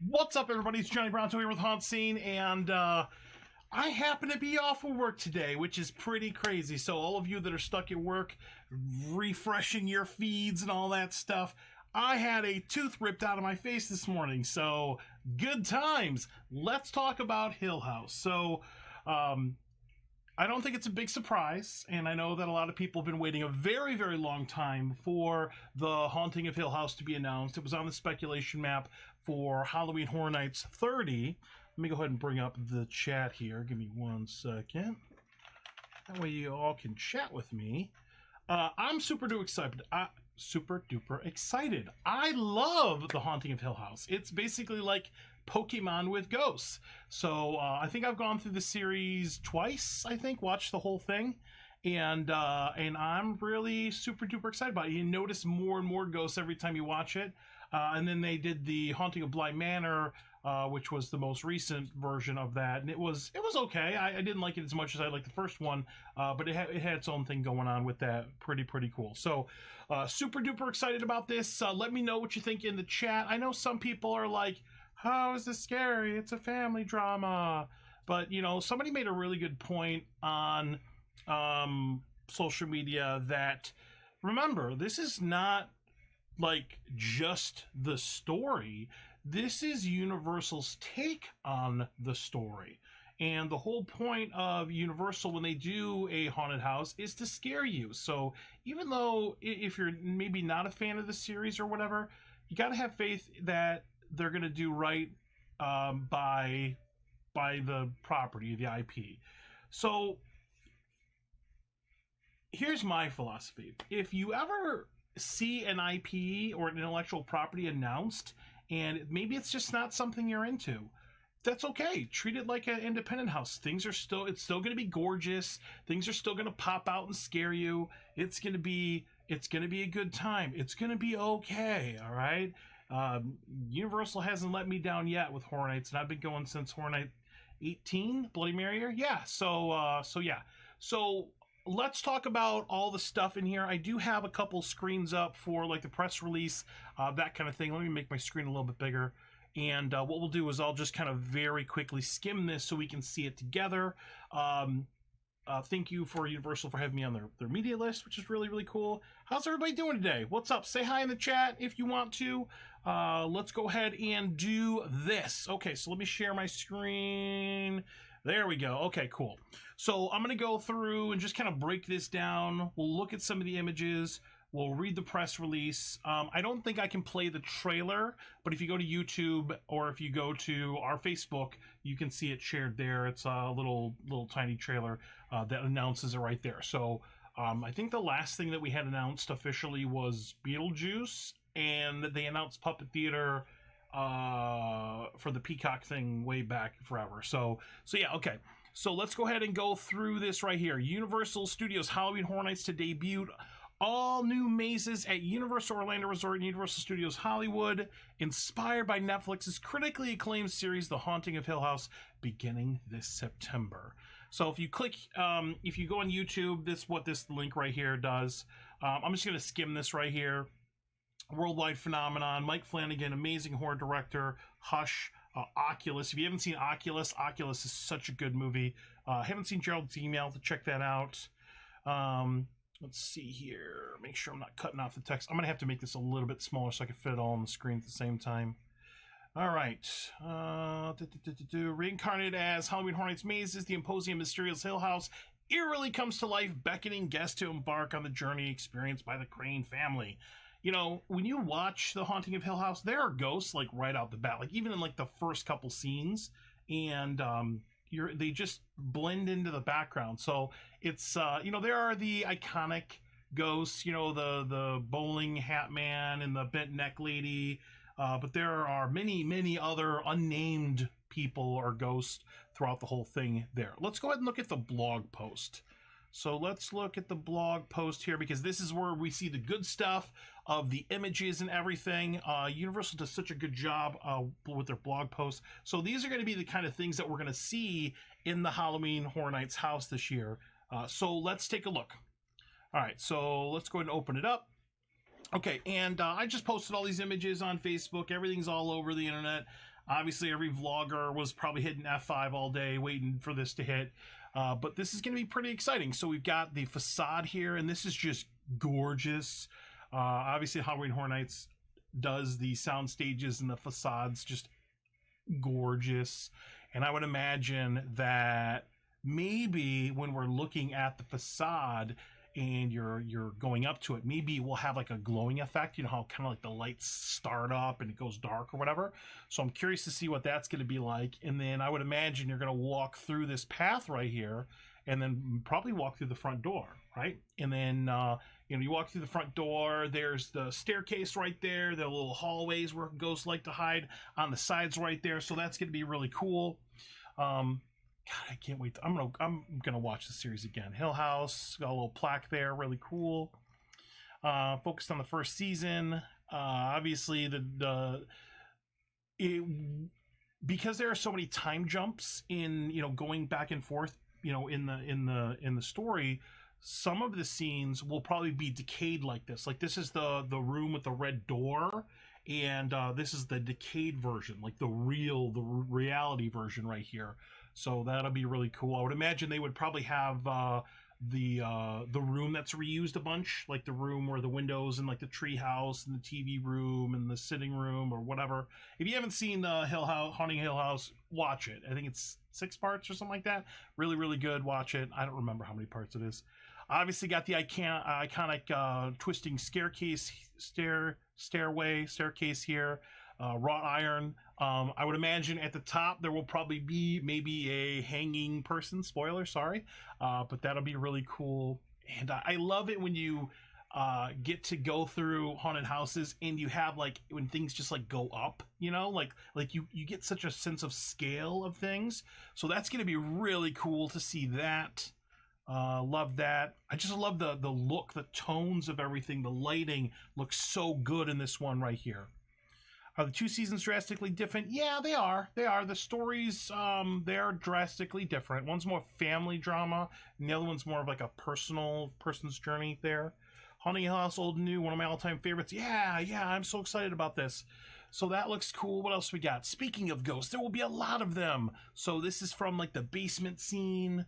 What's up, everybody? It's Johnny Bronto here with Haunt Scene, and I happen to be off of work today, which is pretty crazy. So all of you that are stuck at work, refreshing your feeds and all that stuff, I had a tooth ripped out of my face this morning, so good times. Let's talk about Hill House. So, I don't think it's a big surprise, and I know that a lot of people have been waiting a very, very long time for the Haunting of Hill House to be announced. It was on the speculation map for Halloween Horror Nights 30. Let me go ahead and bring up the chat here. Give me 1 second. That way you all can chat with me. I'm super duper excited. I love the Haunting of Hill House. It's basically like Pokemon with ghosts. So I think I've gone through the series twice. I think watched the whole thing, and I'm really super duper excited about it. You notice more and more ghosts every time you watch it. And then they did the Haunting of Bly Manor, which was the most recent version of that, and it was okay. I didn't like it as much as I liked the first one, but it had its own thing going on with that. Pretty cool. So super duper excited about this. Let me know what you think in the chat. I know some people are like, how is this scary? It's a family drama. But, you know, somebody made a really good point on social media that, remember, this is not like just the story. This is Universal's take on the story. And the whole point of Universal when they do a haunted house is to scare you. So even though if you're maybe not a fan of the series or whatever, you got to have faith that they're going to do right by the property, the IP. So here's my philosophy. If you ever see an IP or an intellectual property announced and maybe it's just not something you're into, that's okay. Treat it like an independent house. It's still going to be gorgeous. Things are still going to pop out and scare you. It's going to be a good time. It's going to be okay. All right. Universal hasn't let me down yet with Horror Nights, and I've been going since Horror Night 18, Bloody Mary. Yeah. So yeah. So let's talk about all the stuff in here. I do have a couple screens up for like the press release, that kind of thing. Let me make my screen a little bit bigger. And what we'll do is I'll just kind of very quickly skim this so we can see it together. Thank you for Universal for having me on their media list, which is really cool. How's everybody doing today? What's up? Say hi in the chat if you want to. Let's go ahead and do this. Okay, so let me share my screen. There we go. Okay, cool. So I'm going to go through and just kind of break this down. We'll look at some of the images. We'll read the press release. I don't think I can play the trailer, but if you go to YouTube or if you go to our Facebook, you can see it shared there. It's a little tiny trailer that announces it right there. So I think the last thing that we had announced officially was Beetlejuice, and they announced Puppet Theater for the Peacock thing way back forever. So yeah, okay. So let's go ahead and go through this right here. Universal Studios Halloween Horror Nights to debut all new mazes at Universal Orlando Resort and Universal Studios Hollywood, inspired by Netflix's critically acclaimed series The Haunting of Hill House, beginning this September. So if you click, if you go on YouTube, this what this link right here does. I'm just going to skim this right here. Worldwide phenomenon. Mike Flanagan, amazing horror director. Hush. Oculus. If you haven't seen Oculus, Oculus is such a good movie. Haven't seen Gerald's email to check that out. Let's see here. Make sure I'm not cutting off the text. I'm going to have to make this a little bit smaller so I can fit it all on the screen at the same time. All right. Reincarnated as Halloween Horror Nights mazes, the imposing and mysterious Hill House eerily comes to life, beckoning guests to embark on the journey experienced by the Crane family. You know, when you watch The Haunting of Hill House, there are ghosts like right out the bat, like even in like the first couple scenes, and they just blend into the background. So it's you know, there are the iconic ghosts, you know, the bowling hat man and the bent neck lady, but there are many other unnamed people or ghosts throughout the whole thing there. Let's go ahead and look at the blog post. So let's look at the blog post here, because this is where we see the good stuff of the images and everything. Universal does such a good job with their blog posts. So these are going to be the kind of things that we're going to see in the Halloween Horror Nights house this year. So let's take a look. All right, so let's go ahead and open it up. Okay, and I just posted all these images on Facebook. Everything's all over the internet. Obviously, every vlogger was probably hitting F5 all day waiting for this to hit. But this is going to be pretty exciting. So we've got the facade here, and this is just gorgeous. Obviously, Halloween Horror Nights does the sound stages and the facades just gorgeous. And I would imagine that maybe when we're looking at the facade and you're going up to it, maybe we'll have like a glowing effect. You know how kind of like the lights start up and it goes dark or whatever. So I'm curious to see what that's going to be like. And then I would imagine you're going to walk through this path right here and then probably walk through the front door, right? And then you walk through the front door, there's the staircase right there, the little hallways where ghosts like to hide on the sides right there. So that's going to be really cool. God, I can't wait. I'm gonna watch the series again. Hill House, got a little plaque there, really cool. Focused on the first season. Obviously, because there are so many time jumps in going back and forth, in the story. Some of the scenes will probably be decayed like this. Like this is the room with the red door, and this is the decayed version, like the reality version right here. So that'll be really cool. I would imagine they would probably have the room that's reused a bunch, like the room where the windows and like the tree house and the TV room and the sitting room or whatever. If you haven't seen Haunting Hill House, watch it. I think it's 6 parts or something like that. Really, really good. Watch it. I don't remember how many parts it is. Obviously got the iconic twisting staircase here. Wrought iron. I would imagine at the top there will probably be maybe a hanging person. Spoiler, sorry. But that'll be really cool. And I love it when you get to go through haunted houses and you have like when things just like go up, like you get such a sense of scale of things. So that's going to be really cool to see that. Love that. I just love the look, the tones of everything. The lighting looks so good in this one right here. Are the 2 seasons drastically different? Yeah, they are. They are. The stories, they're drastically different. One's more family drama, and the other one's more of like a person's journey there. Haunting Hill House, old and new, one of my all-time favorites. Yeah, I'm so excited about this. So that looks cool. What else we got? Speaking of ghosts, there will be a lot of them. So this is from like the basement scene.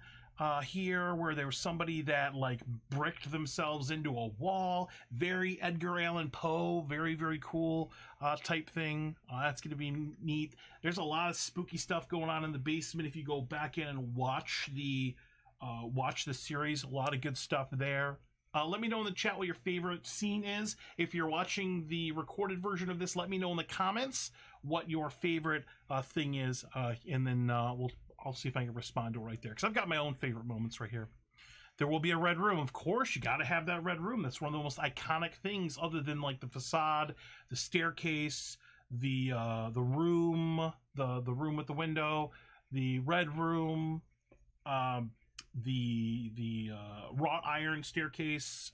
Here where there was somebody that like bricked themselves into a wall. Very Edgar Allan Poe, very, very cool type thing. That's going to be neat. There's a lot of spooky stuff going on in the basement. If you go back in and watch the series, a lot of good stuff there. Let me know in the chat what your favorite scene is. If you're watching the recorded version of this, let me know in the comments what your favorite thing is, and then I'll see if I can respond to it right there, because I've got my own favorite moments right here. There will be a red room. Of course, you got to have that red room. That's one of the most iconic things, other than like the facade, the staircase, the room, the room with the window, the red room, the wrought iron staircase.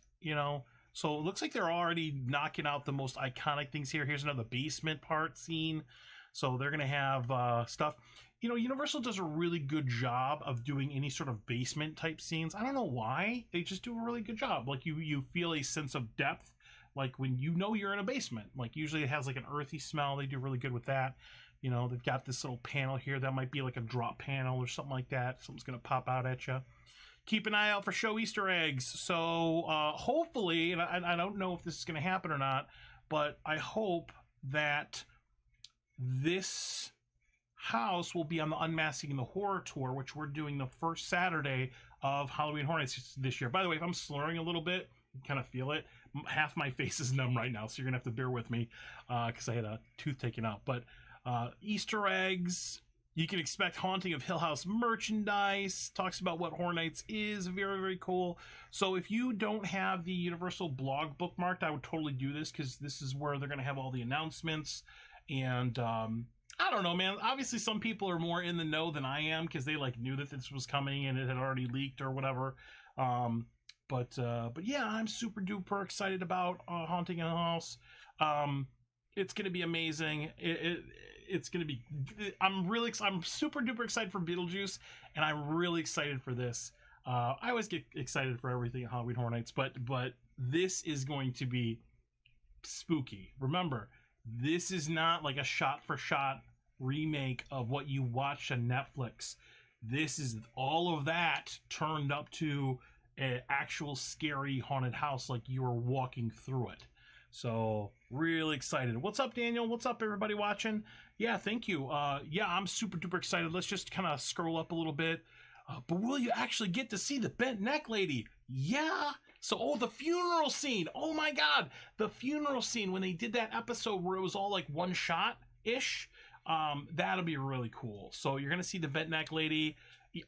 So it looks like they're already knocking out the most iconic things here. Here's another basement part scene. So they're gonna have stuff. Universal does a really good job of doing any sort of basement type scenes. I don't know why. They just do a really good job. Like you feel a sense of depth, like when you're in a basement. Like usually it has like an earthy smell. They do really good with that. They've got this little panel here that might be like a drop panel or something like that. Something's gonna pop out at you. Keep an eye out for show Easter eggs. So hopefully, and I don't know if this is gonna happen or not, but I hope that this house will be on the Unmasking the Horror Tour, which we're doing the first Saturday of Halloween Horror Nights this year. By the way, if I'm slurring a little bit, you kind of feel it. Half my face is numb right now, so you're gonna have to bear with me because I had a tooth taken out. But Easter eggs, you can expect Haunting of Hill House merchandise. Talks about what Horror Nights is. Very, very cool. So if you don't have the Universal blog bookmarked, I would totally do this, because this is where they're gonna have all the announcements. And I don't know, man. Obviously, some people are more in the know than I am, because they like knew that this was coming and it had already leaked or whatever. But yeah, I'm super duper excited about Haunting a House. It's gonna be amazing. It's gonna be. I'm super duper excited for Beetlejuice, and I'm really excited for this. I always get excited for everything at Halloween Horror Nights, but this is going to be spooky. Remember, this is not like a shot for shot remake of what you watched on Netflix. This is all of that turned up to an actual scary haunted house, like you were walking through it. So really excited. What's up, Daniel? What's up, everybody watching? Yeah, thank you. Yeah, I'm super duper excited. Let's just kind of scroll up a little bit. But will you actually get to see the bent neck lady? Yeah. So, oh, the funeral scene. Oh my God. The funeral scene when they did that episode where it was all like one shot ish. That'll be really cool. So you're going to see the bent neck lady.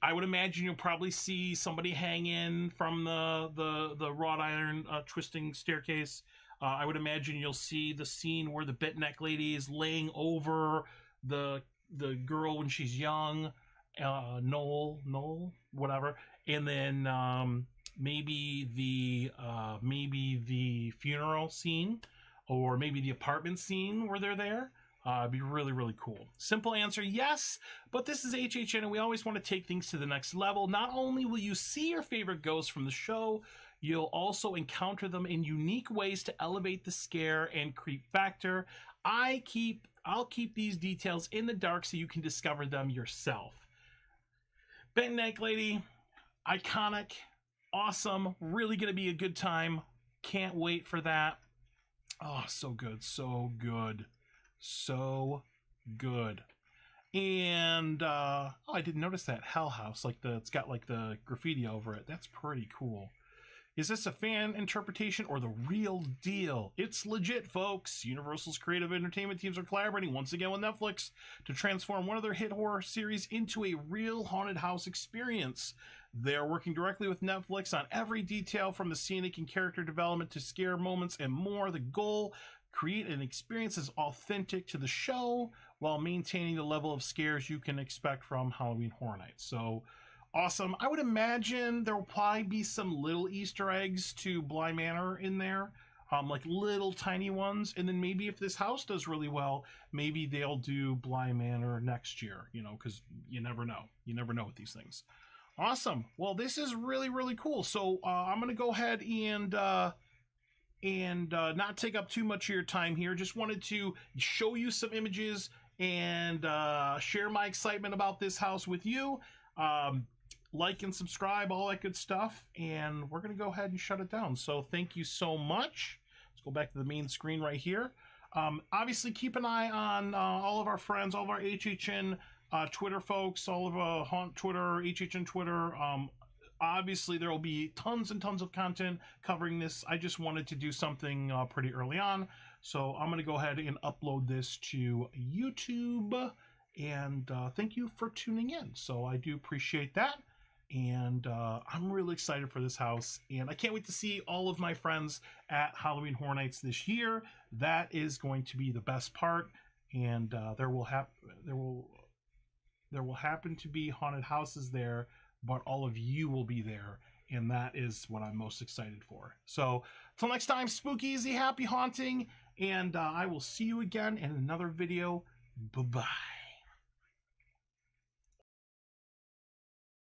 I would imagine you'll probably see somebody hang in from the wrought iron twisting staircase. I would imagine you'll see the scene where the bent neck lady is laying over the girl when she's young. Noel, whatever, and then maybe the funeral scene, or maybe the apartment scene where they're there. It'd be really, really cool. Simple answer, yes, but this is HHN, and we always want to take things to the next level. Not only will you see your favorite ghosts from the show, you'll also encounter them in unique ways to elevate the scare and creep factor. I'll keep these details in the dark so you can discover them yourself. Bent neck lady, iconic, awesome, really going to be a good time. Can't wait for that. Oh, so good, so good, so good. And oh, I didn't notice that Hell House, like it's got like the graffiti over it. That's pretty cool. Is this a fan interpretation or the real deal? It's legit, folks. Universal's creative entertainment teams are collaborating once again with Netflix to transform one of their hit horror series into a real haunted house experience. They're working directly with Netflix on every detail, from the scenic and character development to scare moments and more. The goal: create an experience as authentic to the show while maintaining the level of scares you can expect from Halloween Horror Nights. So awesome. I would imagine there will probably be some little Easter eggs to Bly Manor in there, like little tiny ones. And then maybe if this house does really well, maybe they'll do Bly Manor next year, you know, because you never know. You never know with these things. Awesome. Well, this is really, really cool. So I'm going to go ahead and not take up too much of your time here. Just wanted to show you some images and share my excitement about this house with you. Like and subscribe, all that good stuff, and we're going to go ahead and shut it down. So thank you so much. Let's go back to the main screen right here. Obviously, keep an eye on all of our friends, all of our HHN Twitter folks, all of Haunt Twitter, HHN Twitter. Obviously, there will be tons and tons of content covering this. I just wanted to do something pretty early on, so I'm going to go ahead and upload this to YouTube. And thank you for tuning in. So I do appreciate that. And I'm really excited for this house, and I can't wait to see all of my friends at Halloween Horror Nights this year. That is going to be the best part, and there will happen to be haunted houses there, but all of you will be there, and that is what I'm most excited for. So till next time, spooky easy, happy haunting, and I will see you again in another video. Bye-bye.